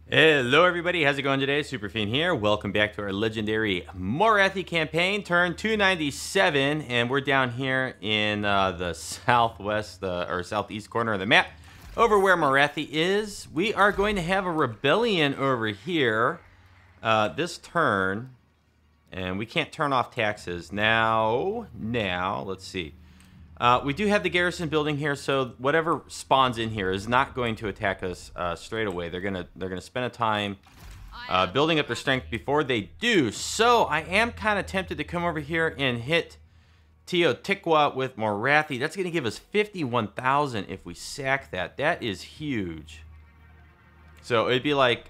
Hello everybody, how's it going today? Superfiend here. Welcome back to our legendary Morathi campaign, turn 297, and we're down here in the southwest or southeast corner of the map, over where Morathi is. We are going to have a rebellion over here this turn, and we can't turn off taxes. Now, let's see. We do have the garrison building here, so whatever spawns in here is not going to attack us straight away. They're gonna spend a time building up their strength before they do. So I am kind of tempted to come over here and hit Teotihuacan with Morathi. That's gonna give us 51,000 if we sack that. That is huge. So it'd be like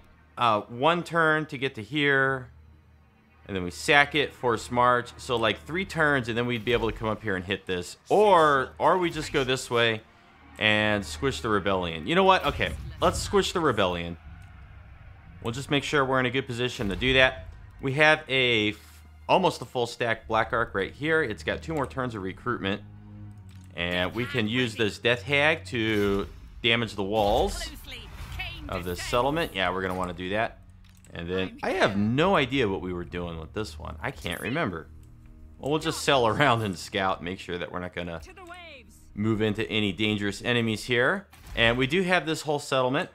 one turn to get to here. And then we sack it, force march. So like 3 turns, and then we'd be able to come up here and hit this. Or we just go this way and squish the rebellion. You know what? Okay, let's squish the rebellion. We'll just make sure we're in a good position to do that. We have almost a full stack Black Arc right here. It's got 2 more turns of recruitment. And we can use this Death Hag to damage the walls of this settlement. Yeah, we're going to want to do that. And then, I have no idea what we were doing with this one. I can't remember. Well, we'll just sail around and scout, make sure that we're not going to move into any dangerous enemies here. And we do have this whole settlement.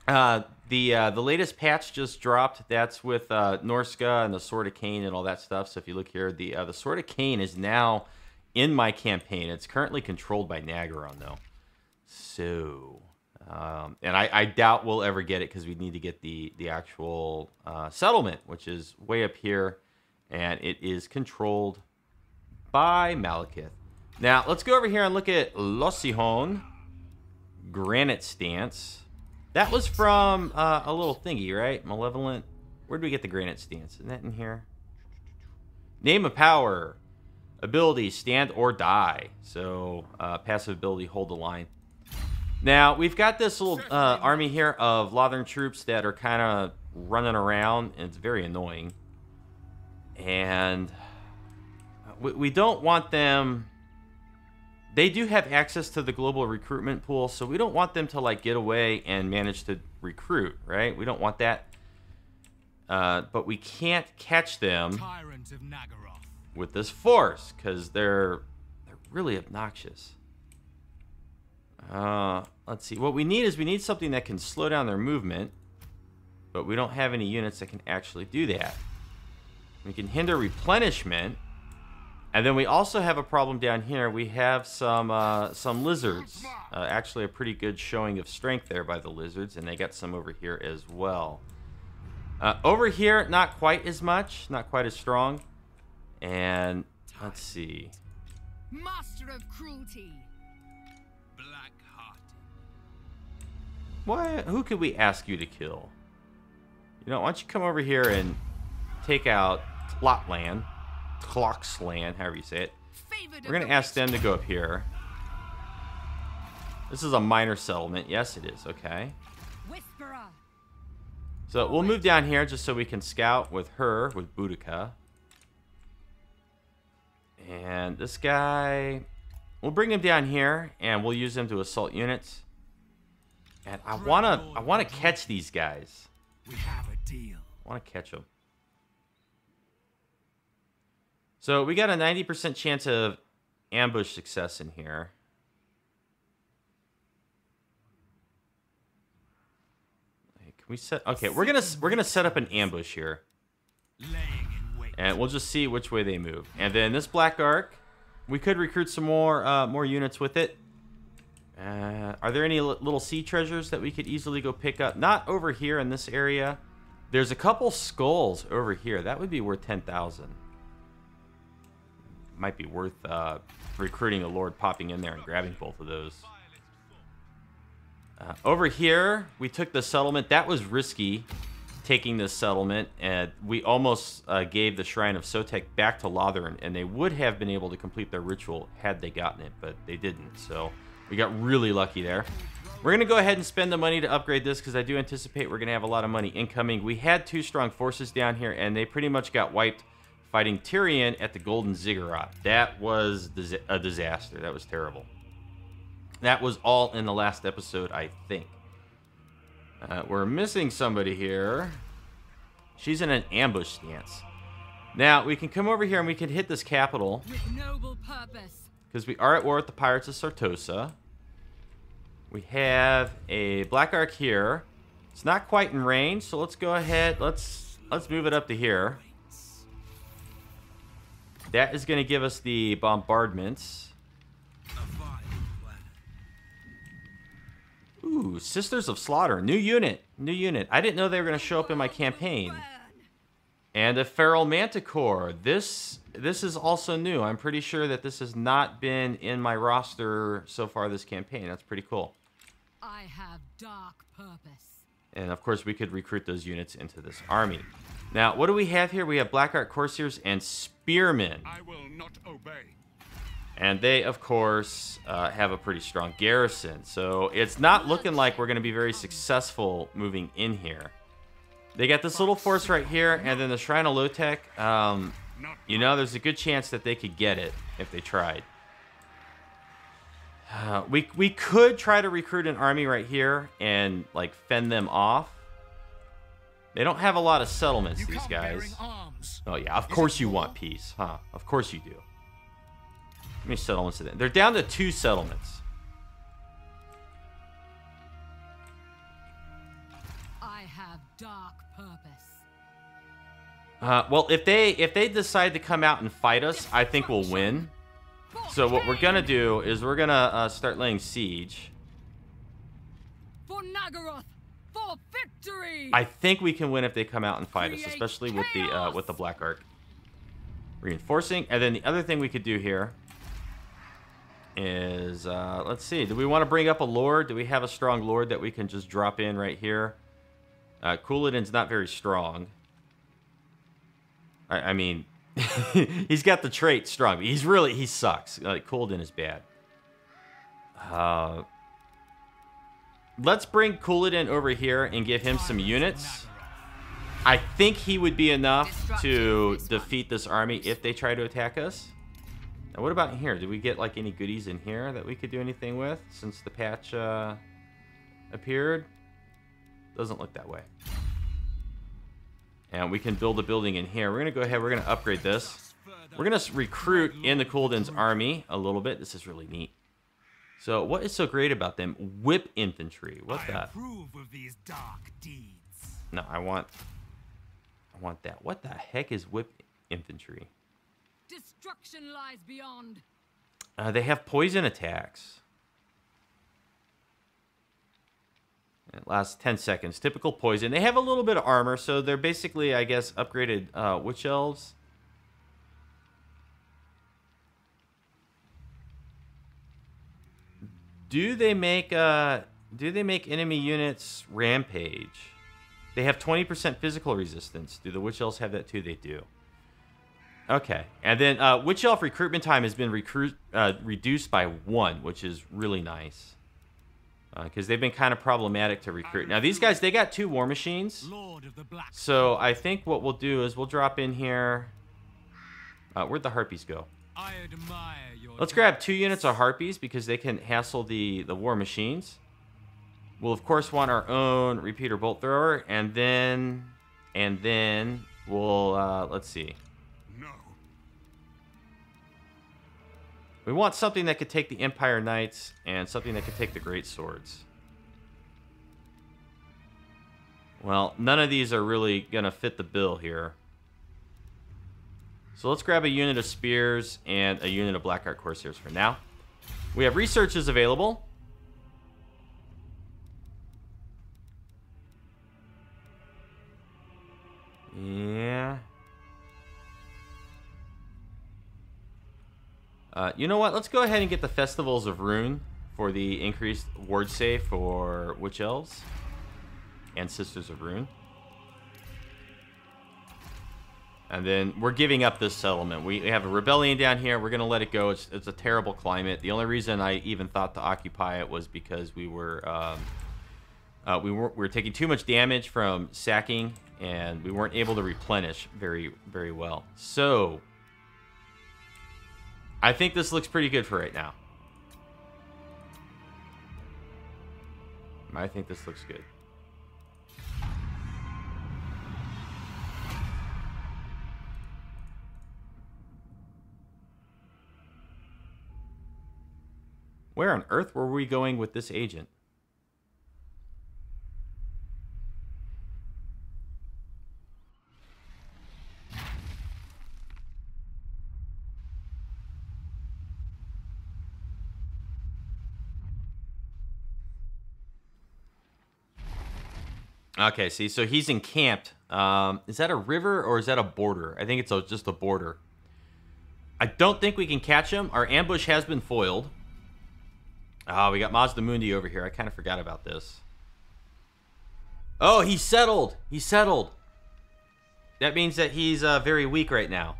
The latest patch just dropped. That's with Norska and the Sword of Cain and all that stuff. So if you look here, the Sword of Cain is now in my campaign. It's currently controlled by Nagaron, though. So... and I doubt we'll ever get it because we need to get the actual settlement, which is way up here, and it is controlled by Malekith. Now, let's go over here and look at Losihon, Granite Stance. That was from a little thingy, right? Malevolent. Where did we get the Granite Stance? Isn't that in here? Name of Power. Ability, stand or die. So, passive ability, hold the line. Now, we've got this little army here of Lothern troops that are kind of running around, and it's very annoying. And we don't want them... They do have access to the global recruitment pool, so we don't want them to, like, get away and manage to recruit, right? We don't want that. But we can't catch them with this force, because they're really obnoxious. Let's see. What we need is something that can slow down their movement, but we don't have any units that can actually do that. We can hinder replenishment, and then we also have a problem down here. We have some lizards. Actually, a pretty good showing of strength there by the lizards, and they got some over here as well. Over here, not quite as much, not quite as strong. And let's see. Master of cruelty. Why? Who could we ask you to kill? You know, why don't you come over here and take out Tlotland, Tloxland, however you say it. We're going to ask them to go up here. This is a minor settlement. Yes, it is. Okay. So we'll move down here just so we can scout with her, with Boudica. And this guy, we'll bring him down here, and we'll use him to assault units. And I wanna catch these guys. We have a deal. I wanna catch them. So we got a 90% chance of ambush success in here. Can we set? Okay, we're gonna set up an ambush here, and we'll just see which way they move. And then this Black Arc, we could recruit some more units with it. Are there any little sea treasures that we could easily go pick up? Not over here in this area. There's a couple skulls over here. That would be worth 10,000. Might be worth recruiting a lord, popping in there and grabbing both of those. Over here, we took the settlement. That was risky, taking this settlement. And we almost gave the Shrine of Sotek back to Lothern, and they would have been able to complete their ritual had they gotten it, but they didn't. So... we got really lucky there. We're going to go ahead and spend the money to upgrade this because I do anticipate we're going to have a lot of money incoming. We had 2 strong forces down here, and they pretty much got wiped fighting Tyrion at the Golden Ziggurat. That was a disaster. That was terrible. That was all in the last episode, I think. We're missing somebody here. She's in an ambush stance. Now, we can come over here and we can hit this capital. With noble purpose. Because we are at war with the pirates of Sartosa. We have a Black Ark here. It's not quite in range, so let's go ahead. Let's move it up to here. That is going to give us the bombardments. Ooh, Sisters of Slaughter. New unit. New unit. I didn't know they were going to show up in my campaign. And a Feral Manticore. This is also new. I'm pretty sure that this has not been in my roster so far this campaign. That's pretty cool. I have dark purpose. And of course, we could recruit those units into this army. Now, what do we have here? We have Black Ark Corsairs and Spearmen. I will not obey. And they, of course, have a pretty strong garrison. So it's not looking like we're going to be very successful moving in here. They got this little force right here, and then the Shrine of Lotek. You know, there's a good chance that they could get it if they tried. We could try to recruit an army right here and, like, fend them off. They don't have a lot of settlements, these guys. Oh, yeah, of course you want peace, huh? Of course you do. How many settlements are there? They're down to 2 settlements. I have dark purpose. Well, if they decide to come out and fight us, I think we'll win. So what we're gonna do is we're gonna start laying siege. For Nagaroth, for victory. I think we can win if they come out and fight us, especially with the Black Ark reinforcing. And then the other thing we could do here is let's see. Do we want to bring up a lord? Do we have a strong lord that we can just drop in right here? Couladin's not very strong. I mean, he's got the trait strong. But he sucks. Like, Couladin is bad. Let's bring Couladin over here and give him some units. I think he would be enough to defeat this army if they try to attack us. Now, what about in here? Did we get, like, any goodies in here that we could do anything with since the patch appeared? Doesn't look that way. And we can build a building in here. We're going to go ahead. We're going to upgrade this. We're going to recruit in the Couladin's army a little bit. This is really neat. So what is so great about them? Whip infantry. What's that? I approve of these dark deeds. No, I want that. What the heck is whip infantry? Destruction lies beyond. They have poison attacks. It lasts 10 seconds. Typical poison. They have a little bit of armor, so they're basically, I guess, upgraded witch elves. Do they make enemy units rampage? They have 20% physical resistance. Do the witch elves have that too? They do. Okay, and then witch elf recruitment time has been reduced by 1, which is really nice. Because they've been kind of problematic to recruit. Now, these guys, they got 2 war machines. So I think what we'll do is we'll drop in here. Where'd the harpies go? I admire your Let's grab 2 units of harpies because they can hassle the war machines. We'll, of course, want our own repeater bolt thrower. And then we'll, let's see. No. We want something that could take the Empire Knights and something that could take the Great Swords. Well, none of these are really going to fit the bill here. So let's grab a unit of Spears and a unit of Black Ark Corsairs for now. We have researches available. Yeah. You know what? Let's go ahead and get the Festivals of Rune for the increased ward save for Witch Elves and Sisters of Rune. And then we're giving up this settlement. We have a rebellion down here. We're going to let it go. It's a terrible climate. The only reason I even thought to occupy it was because we were taking too much damage from sacking, and we weren't able to replenish very, very well. So I think this looks pretty good for right now. I think this looks good. Where on earth were we going with this agent? Okay, see, so he's encamped. Is that a river or is that a border? I think it's just a border. I don't think we can catch him. Our ambush has been foiled. Oh, we got Mazdamundi over here. I kind of forgot about this. Oh, he settled. He settled. That means that he's very weak right now.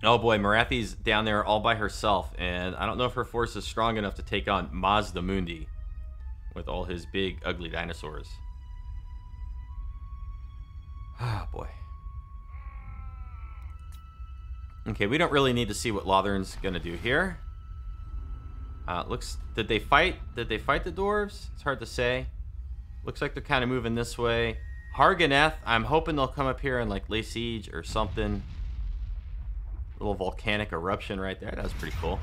Oh boy, Morathi's down there all by herself, and I don't know if her force is strong enough to take on Mazdamundi with all his big, ugly dinosaurs. Oh boy. Okay, we don't really need to see what Lothern's gonna do here. Did they fight? Did they fight the dwarves? It's hard to say. Looks like they're kind of moving this way. Harganeth, I'm hoping they'll come up here and like lay siege or something. Little volcanic eruption right there. That's pretty cool.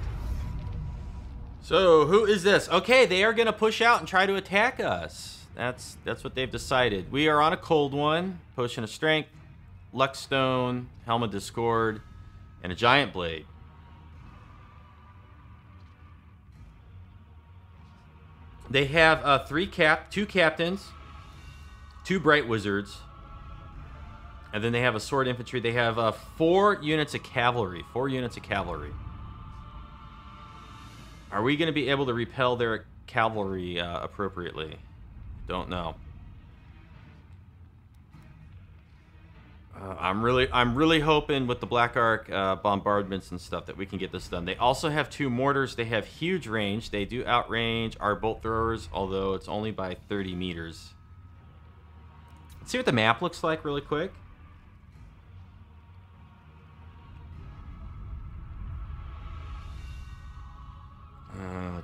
So who is this? Okay, they are gonna push out and try to attack us. That's what they've decided. We are on a cold one. Potion of Strength, Luckstone, Helm of Discord, and a Giant Blade. They have two captains, 2 Bright Wizards, and then they have a Sword Infantry. They have 4 units of cavalry. 4 units of cavalry. Are we going to be able to repel their cavalry appropriately? Don't know. I'm really hoping with the Black Ark bombardments and stuff that we can get this done. They also have 2 mortars. They have huge range. They do outrange our bolt throwers, although it's only by 30 meters. Let's see what the map looks like really quick.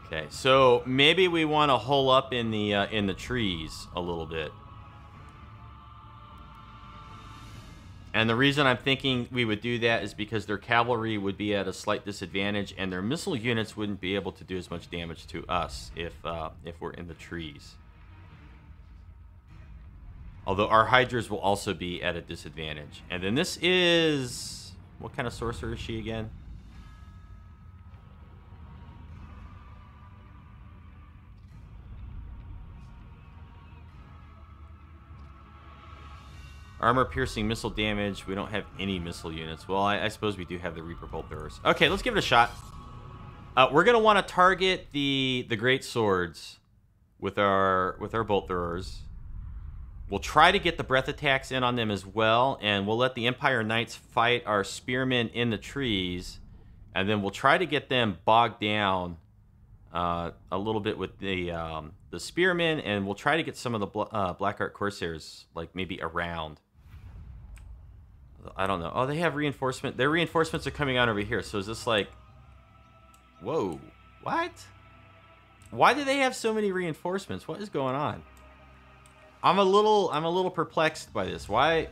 Okay, so maybe we want to hole up in the trees a little bit. And the reason I'm thinking we would do that is because their cavalry would be at a slight disadvantage, and their missile units wouldn't be able to do as much damage to us if we're in the trees. Although our Hydras will also be at a disadvantage. And then this is... what kind of sorcerer is she again? Armor-piercing missile damage. We don't have any missile units. Well, I suppose we do have the Reaper Bolt Throwers. Okay, let's give it a shot. We're going to want to target the Great Swords with our Bolt Throwers. We'll try to get the breath attacks in on them as well, and we'll let the Empire Knights fight our Spearmen in the trees, and then we'll try to get them bogged down a little bit with the Spearmen, and we'll try to get some of the Black Ark Corsairs, like, maybe around. I don't know. Oh, they have reinforcement. Their reinforcements are coming out over here. So is this like... whoa. What? Why do they have so many reinforcements? What is going on? I'm a little perplexed by this. Why?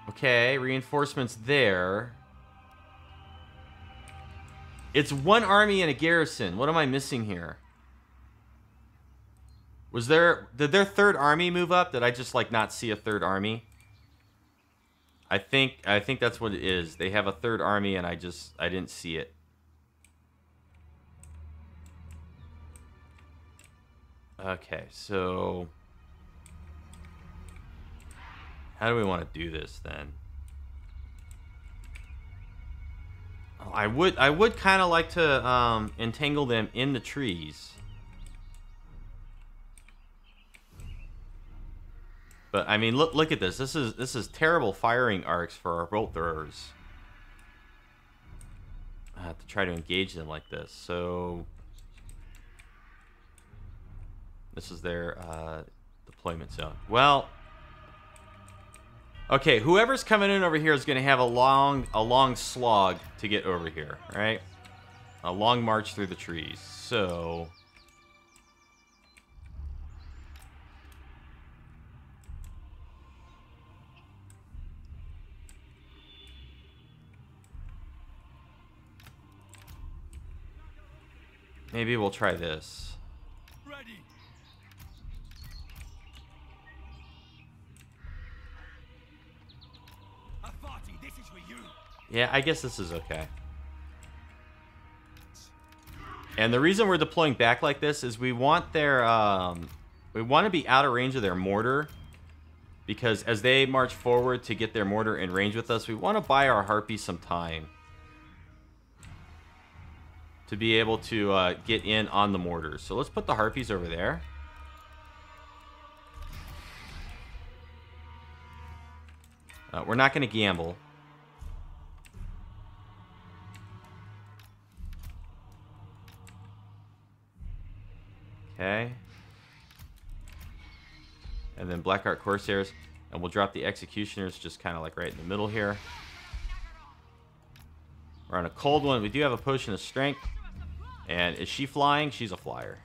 Okay, reinforcements there. It's 1 army and a garrison. What am I missing here? Did their 3rd army move up? Did I just like not see a 3rd army? I think that's what it is. They have a 3rd army and I didn't see it. Okay, so how do we want to do this then? Oh, I would kind of like to entangle them in the trees. But I mean, look at this. This is terrible firing arcs for our bolt throwers. I have to try to engage them like this. So this is their deployment zone. Well, okay. Whoever's coming in over here is going to have a long slog to get over here, right? A long march through the trees. So Maybe we'll try this. Ready. Afarti, this is for you. Yeah, I guess this is okay. And the reason we're deploying back like this is we want their, we want to be out of range of their mortar, because as they march forward to get their mortar in range with us, we want to buy our harpies some time to be able to get in on the mortars. So let's put the harpies over there. We're not going to gamble. Okay. And then Blackheart Corsairs. And we'll drop the Executioners just kind of like right in the middle here. We're on a cold one. We do have a Potion of Strength. And is she flying? She's a flyer.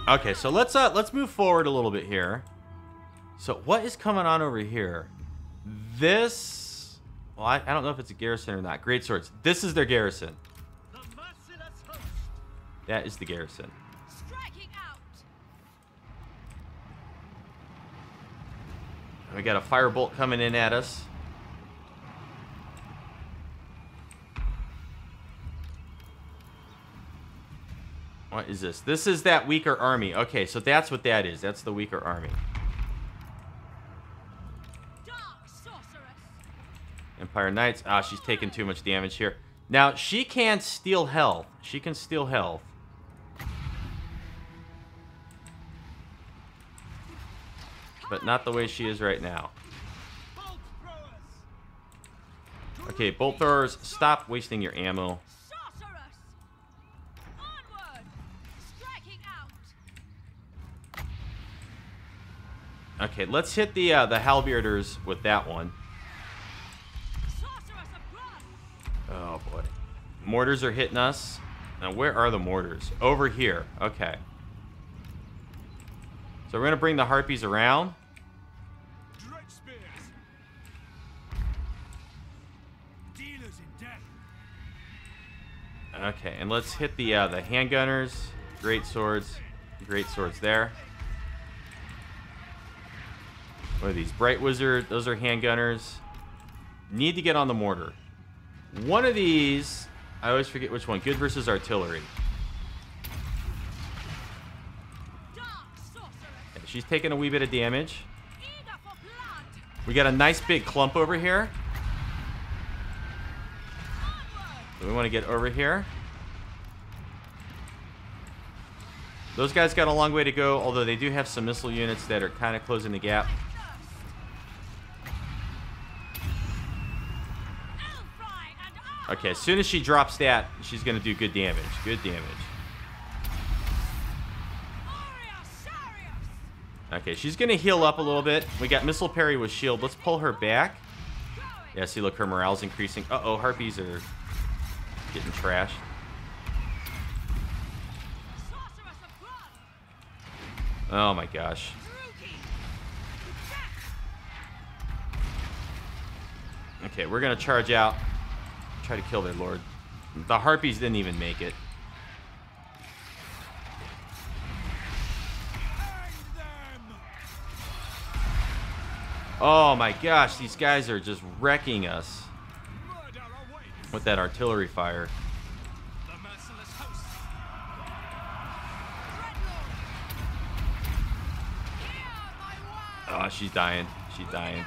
Okay, so let's move forward a little bit here. So what is coming on over here? This, well, I don't know if it's a garrison or not. Great Swords. This is their garrison. That is the garrison. Striking out. We got a firebolt coming in at us. What is this? This is that weaker army. Okay, so that's what that is. That's the weaker army. Empire Knights. Ah, she's taking too much damage here. Now, she can steal health. She can steal health. But not the way she is right now. Okay, bolt throwers, stop wasting your ammo. Okay, let's hit the halberders with that one. Oh boy. Mortars are hitting us. Now where are the mortars? Over here. Okay. So we're going to bring the harpies around. Okay, and let's hit the handgunners. Great swords there. What are these? Bright Wizard. Those are handgunners. Need to get on the mortar. One of these, I always forget which one. Good versus artillery. Okay, she's taking a wee bit of damage. We got a nice big clump over here. So we want to get over here. Those guys got a long way to go, although they do have some missile units that are kind of closing the gap. Okay, as soon as she drops that, she's going to do good damage. Good damage. Okay, she's going to heal up a little bit. We got missile parry with shield. Let's pull her back. Yeah, see, look, her morale's increasing. Uh-oh, harpies are getting trashed. Oh my gosh. Okay, we're going to charge out. Try to kill their lord. The harpies didn't even make it. Oh my gosh, these guys are just wrecking us with that artillery fire. Oh, she's dying. She's dying.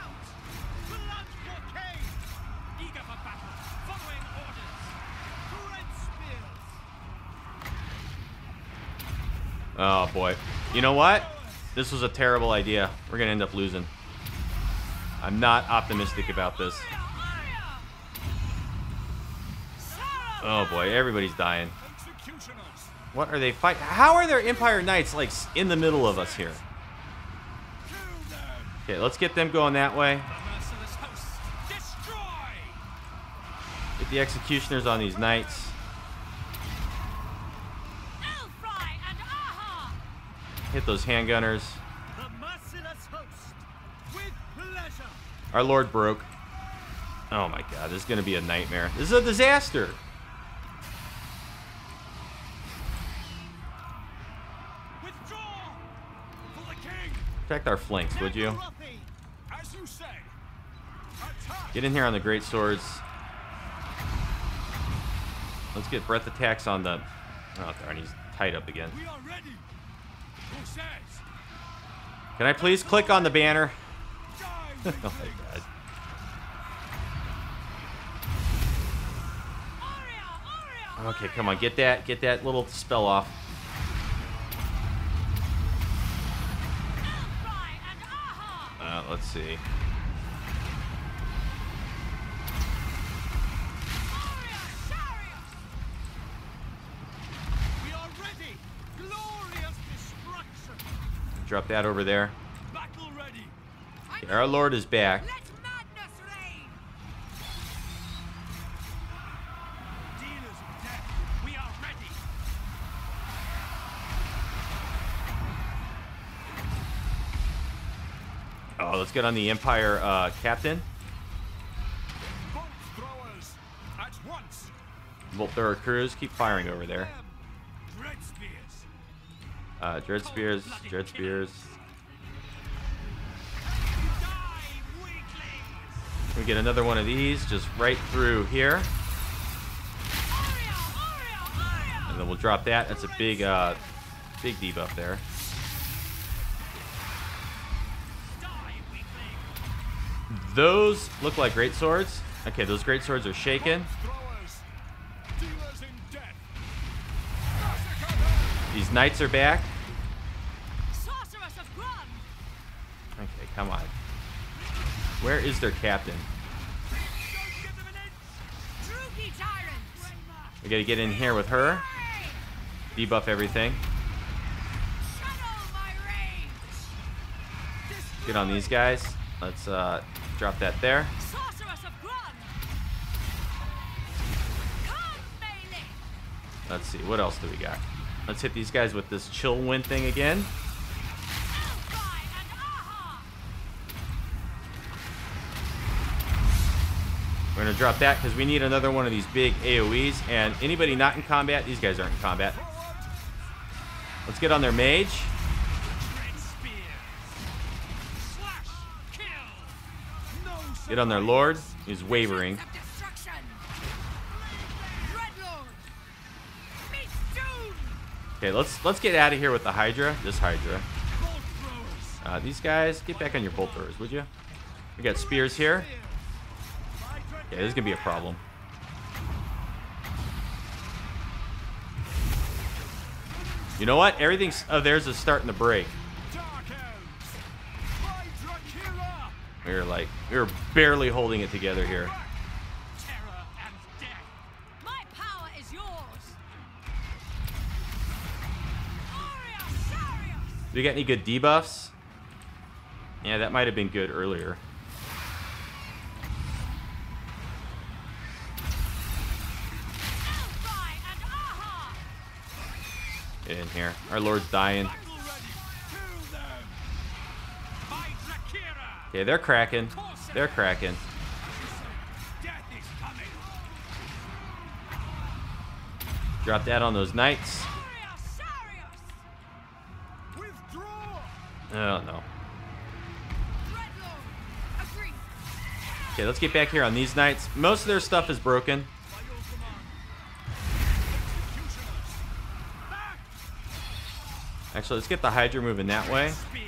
Oh boy. You know what? This was a terrible idea. We're gonna end up losing. I'm not optimistic about this. Oh boy, everybody's dying. What are they fighting? How are their Empire Knights like in the middle of us here? Okay, let's get them going that way. Get the executioners on these knights. Hit those handgunners. Our Lord broke. Oh my god, this is going to be a nightmare. This is a disaster. Withdraw for the king. Protect our flanks, would you? Morathi, as you say. Attack. Get in here on the great swords. Let's get breath attacks on the... Oh, darn, he's tied up again. We are ready. Who says? Can I please click on the banner? Die, Oh my god. Okay, come on, get that little spell off. Let's see. We are ready. Glorious destruction. Drop that over there. Battle ready. Okay, our Lord is back. Let madness reign! Dealers of death. We are ready. Oh, let's get on the Empire captain. Bolt throwers. At once. Bolt thrower crews, keep firing over there. Dread spears. Dread spears. Die, weaklings. We get another one of these just right through here. And then we'll drop that. That's a big big debuff there. Die, weakling. Those look like great swords. Okay, those great swords are shaken. Throwers. Dealers in death. These knights are back. Sorceress of Grun! Okay, come on. Where is their captain? Don't give them an inch. Drugi tyrants! We gotta get in here with her. Debuff everything. Shadow my range! Get on these guys. Let's drop that there. Sorceress of Grun! Come, melee! Let's see, what else do we got? Let's hit these guys with this chill wind thing again. Elfi and Aha! We're gonna drop that because we need another one of these big AoEs. And anybody not in combat, these guys aren't in combat. Let's get on their mage. Dread spears. Slash. Kill. No Get on their lord. He's wavering. Of destruction! Dreadlord! Meet doom! Okay, let's get out of here with the Hydra. This Hydra. bolt throwers. These guys, get back on your bolt throwers, would you? We got spears here. Yeah, this is gonna be a problem. You know what? Everything's of theirs is starting to break. Dark Elves. Hydra killer. We were barely holding it together here. Terror and death. My power is yours! Aureus! Do you got any good debuffs? Yeah, that might have been good earlier. Elfi and Aha! Get in here. Our Lord's dying. Battle ready. Kill them. Hydra killer. Okay, they're cracking. They're cracking. Death is coming. Drop that on those knights. Withdraw. Oh, no. Dreadlord! Agree! Okay, let's get back here on these knights. Most of their stuff is broken. By your command. Executioners. Back. Actually, let's get the Hydra moving that way. Spears.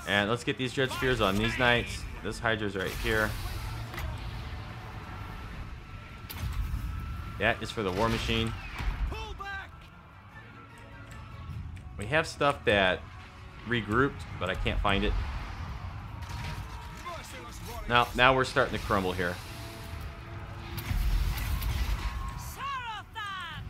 And let's get these Dread Spears on these knights. This Hydra's right here. That is for the War Machine. Pull back. We have stuff that regrouped, but I can't find it. Merciless warriors. Now we're starting to crumble here. Sarothan!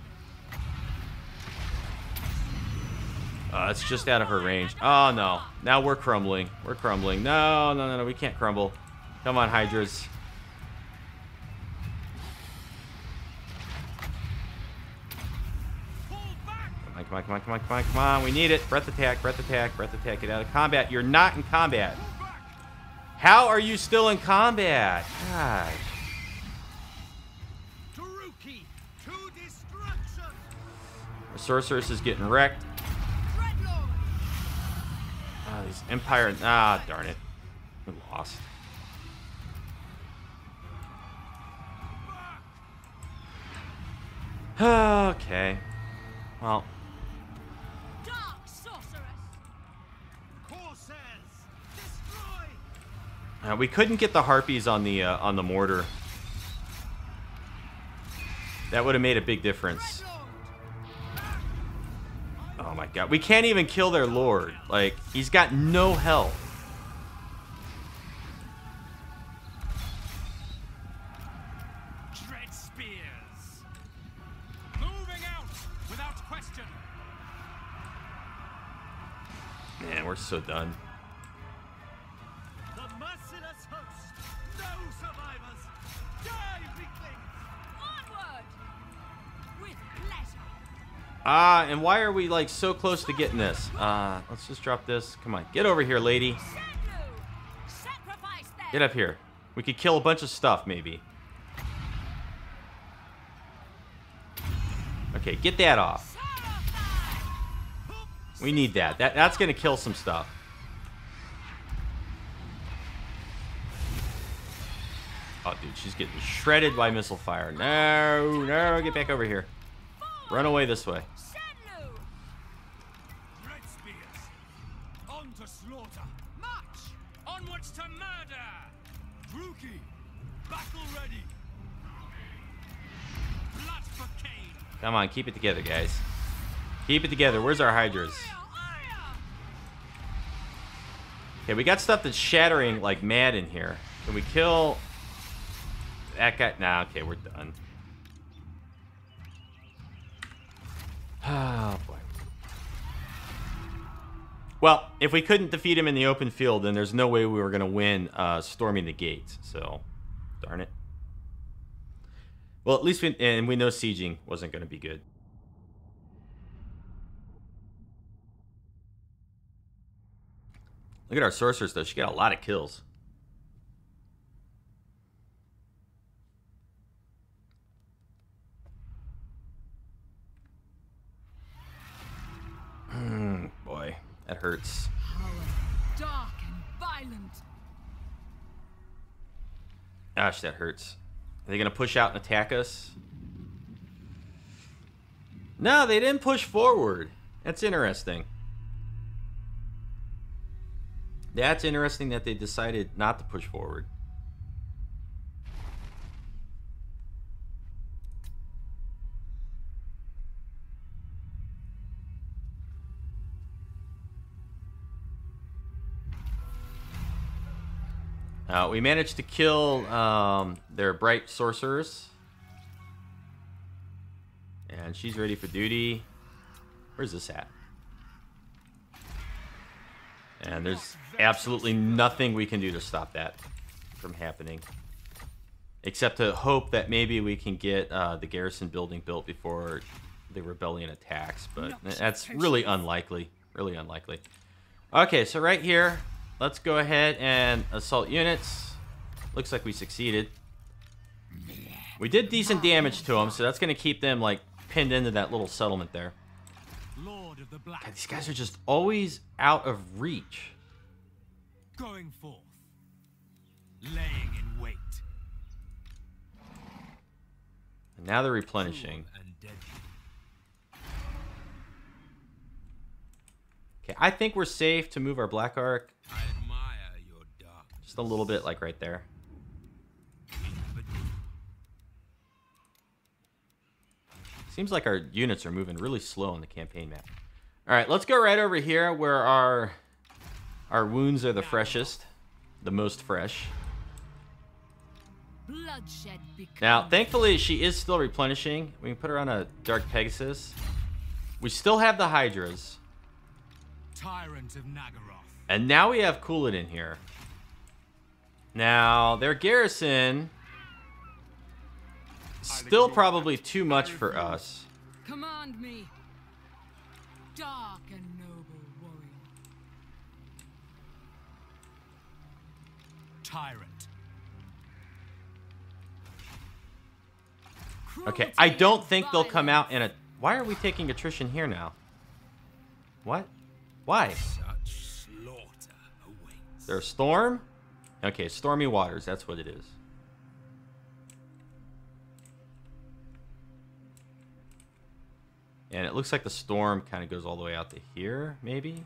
It's just out of her range. Oh, no. Now we're crumbling. We're crumbling. No, no, no, no. We can't crumble. Come on, Hydras. Pull back. Come on, come on, come on, come on, come on, come on. We need it. Breath attack, breath attack, breath attack. Get out of combat. You're not in combat. Pull back. How are you still in combat? Gosh. Taruki to destruction. The sorceress is getting wrecked. Dreadlord. Ah, these Empire. Ah, darn it. We lost. Okay. Well, Dark sorceress. Corsairs, destroy. we couldn't get the harpies on the mortar. That would have made a big difference. Dreadlord. Oh my god. We can't even kill their lord. Like, he's got no health. Dread spears. Moving out without question. Man, we're so done. The merciless host. No survivors. Die, weaklings. Onward. With pleasure. Ah, and why are we like so close to getting this? Let's just drop this. Come on, get over here, lady. Shenlu. Sacrifice them. Get up here. We could kill a bunch of stuff, maybe. Okay, get that off. Sartosa. We need that. That's gonna kill some stuff. Oh, dude, she's getting shredded by missile fire. No, no, get back over here. Run away this way. Shenlu. Dread spears. On to slaughter. March. Onwards to murder. Druki. Battle ready. Blood for Cain. Come on, keep it together, guys. Keep it together. Where's our hydras? Okay, we got stuff that's shattering like mad in here. Can we kill that guy? Nah, okay, we're done. Oh, boy. Well, if we couldn't defeat him in the open field, then there's no way we were going to win storming the gates. So, darn it. Well, at least we know sieging wasn't going to be good. Look at our sorceress, though. She got a lot of kills. Boy, that hurts. Power. Dark and violent. Gosh, that hurts. Are they going to push out and attack us? No, they didn't push forward. That's interesting. That's interesting that they decided not to push forward. We managed to kill their bright sorcerers. And she's ready for duty. Where's this at? And there's absolutely nothing we can do to stop that from happening. Except to hope that maybe we can get the garrison building built before the rebellion attacks. But that's really unlikely. Really unlikely. Okay, so right here, let's go ahead and assault units. Looks like we succeeded. We did decent damage to them, so that's going to keep them like pinned into that little settlement there. Lord of the Black. God, these guys are just always out of reach. Going forth. Laying in wait. And now they're replenishing. Cruel and deadly. Okay, I think we're safe to move our Black Arc I admire your dark. just a little bit, like right there. Seems like our units are moving really slow on the campaign map. All right, let's go right over here where our wounds are the freshest, the most fresh. Bloodshed becomes. Now, thankfully, she is still replenishing. We can put her on a Dark Pegasus. We still have the Hydras. Tyrant of Nagaroth. And now we have Coolit here. Now, their garrison... still probably too much for us. Command me. Dark and noble warrior. tyrant. Okay, I don't think they'll come out in a... Why are we taking attrition here now? What? Why? Such slaughter awaits. Is there a storm? Okay, stormy waters, that's what it is. And it looks like the storm kind of goes all the way out to here, maybe?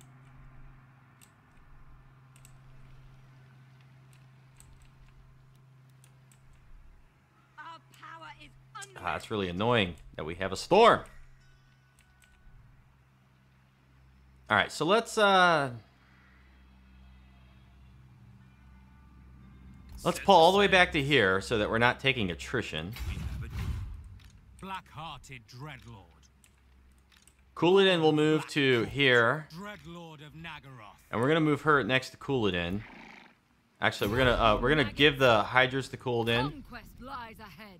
Our power is Ah, it's really annoying that we have a storm. Alright, so let's pull all the way back to here so that we're not taking attrition. Black-hearted dreadlord. Couladin will move to here. Dreadlord of Nagaroth. And we're gonna move her next to Couladin. Actually, we're gonna give the Hydras to Couladin. Conquest lies ahead.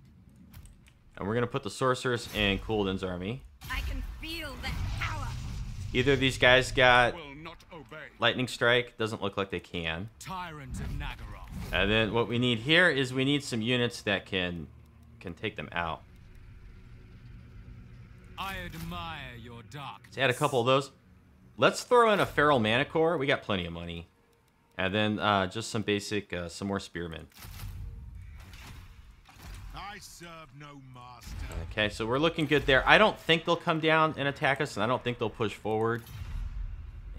And we're gonna put the sorceress in Couladin's army. I can feel that power. Either of these guys got Will not obey. lightning strike. Doesn't look like they can. Tyrant of Nagaroth. And then what we need here is we need some units that can take them out. I admire your dark. Let's add a couple of those. Let's throw in a feral manicore. We got plenty of money. And then just some basic, some more spearmen. I serve no master. Okay, so we're looking good there. I don't think they'll come down and attack us, and I don't think they'll push forward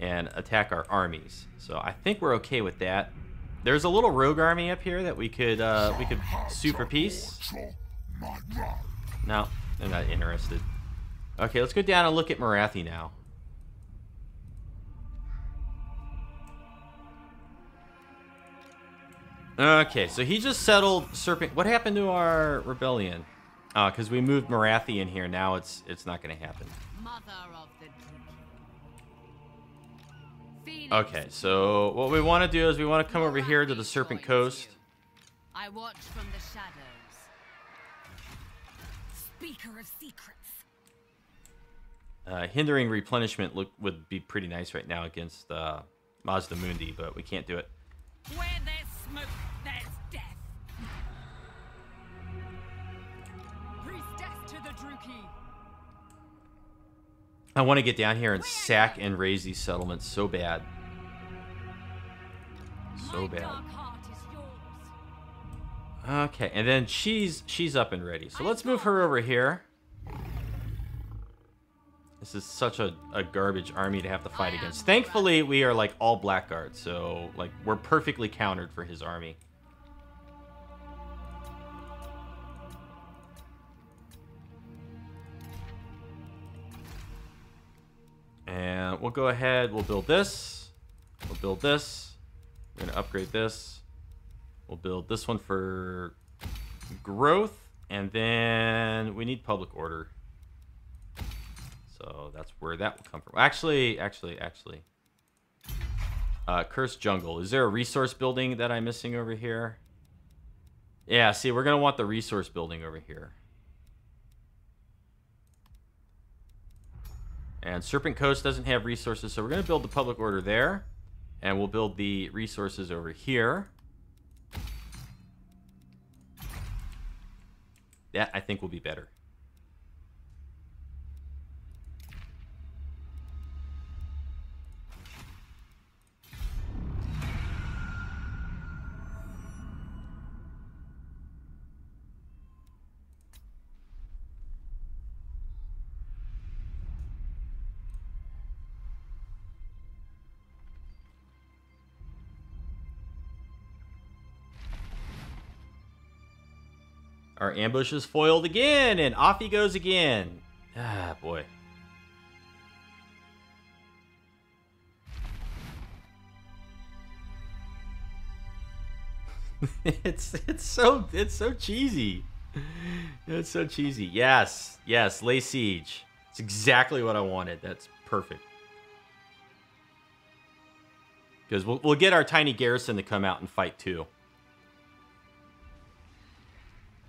and attack our armies. So I think we're okay with that. There's a little rogue army up here that we could super piece. No, they're not interested. Okay, let's go down and look at Morathi now. Okay, so he just settled Serpent. What happened to our rebellion? Because we moved Morathi in here. Now it's not going to happen. Mother of the Druid. Okay, so what we want to do is we want to come over here to the Serpent Coast. I watch from the shadows. Speaker of secrets. Hindering replenishment would be pretty nice right now against Mazda Mundi, but we can't do it. Where there's smoke, there's death. Priestess to the Druki. I want to get down here and sack and raise these settlements so bad. So My bad. dark heart is yours. Okay, and then she's up and ready. So let's move her over here. This is such a garbage army to have to fight against. Thankfully, we are like all blackguards, so like we're perfectly countered for his army. And we'll go ahead, we'll build this. We'll build this. We're gonna upgrade this. We'll build this one for growth, and then we need public order. So that's where that will come from. Actually. Cursed Jungle. Is there a resource building that I'm missing over here? Yeah, see, we're going to want the resource building over here. And Serpent Coast doesn't have resources, so we're going to build the public order there. And we'll build the resources over here. That, I think, will be better. Our ambush is foiled again, and off he goes again. Ah, boy. it's so cheesy. It's so cheesy. Yes, lay siege. It's exactly what I wanted. That's perfect. Because we'll get our tiny garrison to come out and fight too.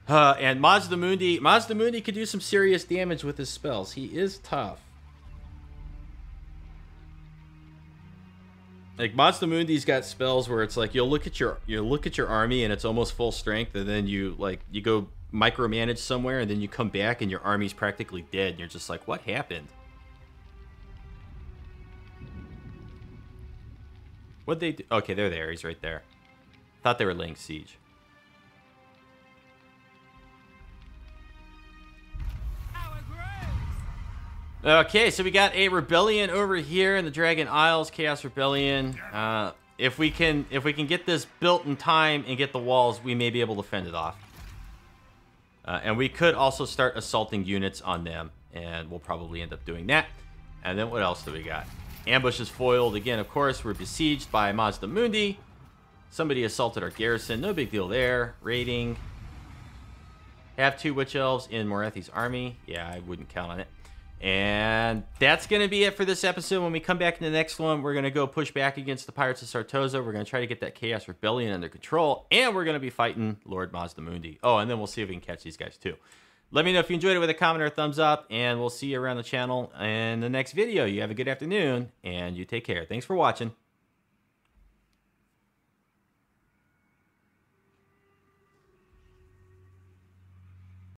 And Mazda Mundi could do some serious damage with his spells. He is tough. Like Mazdamundi's got spells where it's like you'll look at your army and it's almost full strength, and then you go micromanage somewhere, and then you come back and your army's practically dead, and you're just like, what happened? What'd they do? Okay, they're there. He's right there. Thought they were laying siege. Okay, so we got a rebellion over here in the Dragon Isles, Chaos Rebellion. If we can get this built in time and get the walls, we may be able to fend it off. And we could also start assaulting units on them, and we'll probably end up doing that. And then what else do we got? Ambush is foiled again. Of course, we're besieged by Mazdamundi. Somebody assaulted our garrison. No big deal there. Raiding. Have 2 Witch Elves in Morathi's army. Yeah, I wouldn't count on it. And that's going to be it for this episode. When we come back in the next one, we're going to go push back against the Pirates of Sartosa. We're going to try to get that Chaos Rebellion under control. And we're going to be fighting Lord Mazdamundi. Oh, and then we'll see if we can catch these guys too. Let me know if you enjoyed it with a comment or a thumbs up. And we'll see you around the channel in the next video. You have a good afternoon, and you take care. Thanks for watching.